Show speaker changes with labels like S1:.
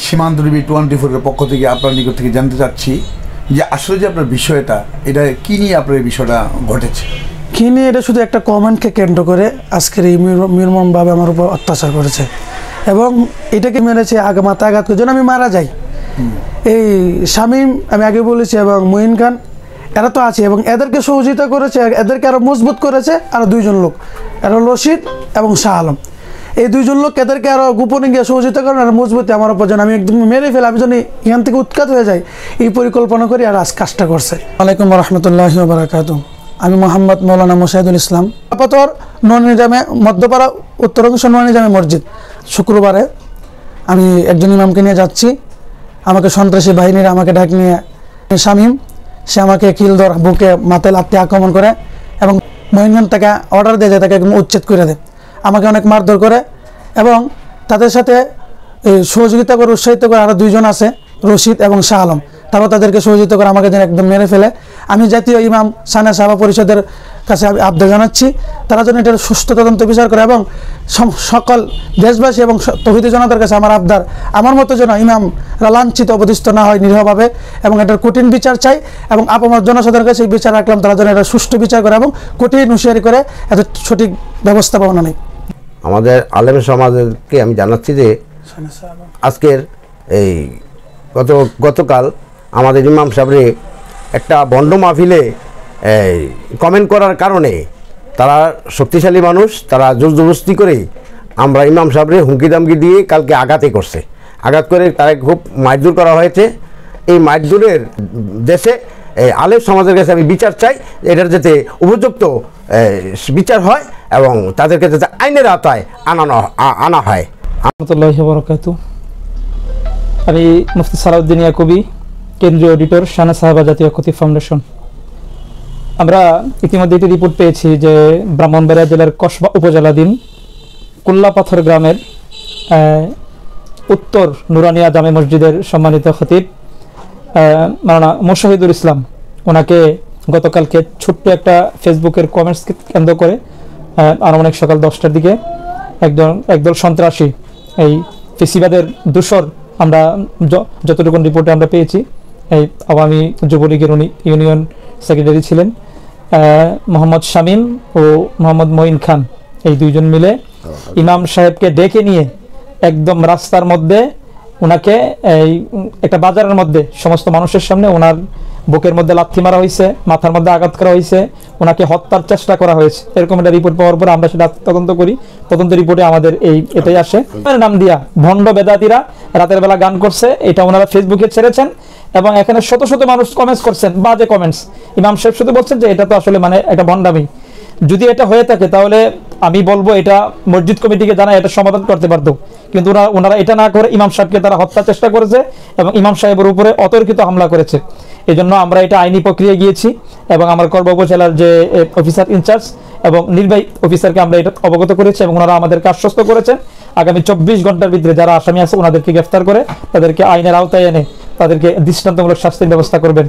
S1: সীমান্ত টিভি 24 এর পক্ষ থেকে আপনার নিকট থেকে জানতে চাচ্ছি যে আসলে যে আপনার বিষয়টা এটা কি নিয়ে আপনার এই বিষয়টা ঘটেছে।
S2: কি নিয়ে? এটা শুধু একটা কমেন্টকে কেন্দ্র করে আজকের এই নির্মমভাবে আমার উপর অত্যাচার করেছে এবং এটাকে মেরেছে মাথায় আঘাত করে যেন আমি মারা যাই। এই শামীম আমি আগে বলেছি এবং মঈন খান এরা তো আছে এবং এদেরকে সহযোগিতা করেছে, এদেরকে আরও মজবুত করেছে আরও দুইজন লোক, এরা রশিদ এবং শাহ আলম। এই দুইজন লোক এদেরকে আরও গোপনে গিয়ে সহযোগিতা করেন আর মজবুতি আমার উপর যেন আমি একদম মেরে ফেলে, আমি যেন এখান থেকে উৎখাত হয়ে যাই এই পরিকল্পনা করি আর আজ কাজটা করছে। আলাইকুম রহমতুল্লাহি ওয়া বারাকাতুহু। আমি মোহাম্মদ মৌলানা মুশাহিদুল ইসলাম, আপাতত ননিজামে মধ্যপাড়া উত্তরাংশ ননিজামে মসজিদ। শুক্রবারে আমি একজন ইমামকে নিয়ে যাচ্ছি, আমাকে সন্ত্রাসী বাহিনীরা আমাকে ডাক নিয়ে শামীম সে আমাকে কিল ধর বুকে মাথায় লাথি আক্রমণ করে এবং মঈন খান তাকে অর্ডার দিয়ে যায় তাকে একদম উচ্ছেদ করে দেয়, আমাকে অনেক মারধর করে এবং তাদের সাথে সহযোগিতা করে উৎসাহিত করে আরও দুইজন আছে রশিদ এবং শাহ আলম, তারাও তাদেরকে সহযোগিতা করে আমাকে যেন একদম মেরে ফেলে। আমি জাতীয় ইমাম সানা সাহাবা পরিষদের কাছে আমি আবদার জানাচ্ছি তারা যেন এটার সুষ্ঠু তদন্ত বিচার করে এবং সকল দেশবাসী এবং তৌহিদি জনতার কাছে আমার আবদার আমার মতো যেন ইমামরা লাঞ্ছিত অপদস্থ না হয় নিরীহভাবে এবং এটার কঠিন বিচার চাই এবং আমার জনসাধারণের কাছে এই বিচার রাখলাম তারা যেন এটা সুষ্ঠু বিচার করে এবং কঠিন হুঁশিয়ারি করে এত সঠিক ব্যবস্থাপনা নেই।
S3: আমাদের আলেম সমাজকে আমি জানাচ্ছি যে আজকের এই গতকাল আমাদের ইমাম সাহেবরে একটা বন্ড মাহফিলে কমেন্ট করার কারণে তারা শক্তিশালী মানুষ, তারা জোরজবস্তি করে আমরা ইমাম সাহেবরে হুমকি দামকি দিয়ে কালকে আঘাত করে তাকে খুব মারধর করা হয়েছে। এই মারধরের দেশে আলেম সমাজের কাছে আমি বিচার চাই, এটার যাতে উপযুক্ত বিচার হয় এবং তাদেরকে যাতে আইনের আওতায় আনা হয়।
S4: রহমতুল্লাহি ওয়া বারাকাতুহু। আমি মুফতি সালাউদ্দিন ইয়াকুবী, কেন্দ্রীয় অডিটর, সানা সাহাবা জাতীয় খতিব ফাউন্ডেশন। আমরা ইতিমধ্যে একটি রিপোর্ট পেয়েছি যে ব্রাহ্মণবাড়িয়া জেলার কসবা উপজেলাধীন কুল্লাপাথর গ্রামের উত্তর নুরানিয়া জামে মসজিদের সম্মানিত খতিব মাওলানা মুশাহিদুল ইসলাম, ওনাকে গতকালকে ছোট্ট একটা ফেসবুকের কমেন্টসকে কেন্দ্র করে আনুমানিক সকাল 10টার দিকে একদল সন্ত্রাসী এই ফেসিবাদের দূষর, আমরা যতটুকু রিপোর্টে আমরা পেয়েছি এই আওয়ামী যুবলীগের উনি ইউনিয়ন সেক্রেটারি ছিলেন মোহাম্মদ শামীম ও মোহাম্মদ মঈন খান, এই দুইজন মিলে ইমাম সাহেবকে ডেকে নিয়ে একদম রাস্তার মধ্যে ওনাকে এই একটা বাজারের মধ্যে সমস্ত মানুষের সামনে ওনার বুকের মধ্যে লাথি মারা হয়েছে, মাথার মধ্যে আঘাত করা হয়েছে, ওনাকে হত্যার চেষ্টা করা হয়েছে। এরকম একটা রিপোর্ট পাওয়ার পর আমরা সেটা তদন্ত করি, তদন্ত রিপোর্টে আমাদের এটাই আসে। নাম দিয়া ভণ্ড বেদাতিরা রাতের বেলা গান করছে, এটা ওনারা ফেসবুকে ছেড়েছেন এবং এখানে শত শত মানুষ কমেন্টস করছেন, বাজে কমেন্টস। ইমাম সাহেব শুধু বলছেন যে এটা তো আসলে মানে একটা ভণ্ডামি। যদি এটা হয়ে থাকে তাহলে আমি বলবো এটা মসজিদ কমিটিকে জানায় এটা সমাধান করতে পারতো, কিন্তু ওনারা এটা না করে ইমাম সাহেবকে তারা হত্যার চেষ্টা করেছে এবং ইমাম সাহেবের উপরে অতর্কিত হামলা করেছে। এই জন্য আমরা এটা আইনি প্রক্রিয়ায় গিয়েছি এবং আমার করবা উপজেলার যে অফিসার ইনচার্জ এবং নির্বাহী অফিসারকে আমরা এটা অবগত করেছি এবং ওনারা আমাদেরকে আশ্বস্ত করেছেন আগামী 24 ঘন্টার ভিতরে যারা আসামি আছে ওনাদেরকে গ্রেফতার করে তাদেরকে আইনের আওতায় এনে তাদেরকে দৃষ্টান্তমূলক শাস্তির ব্যবস্থা করবেন।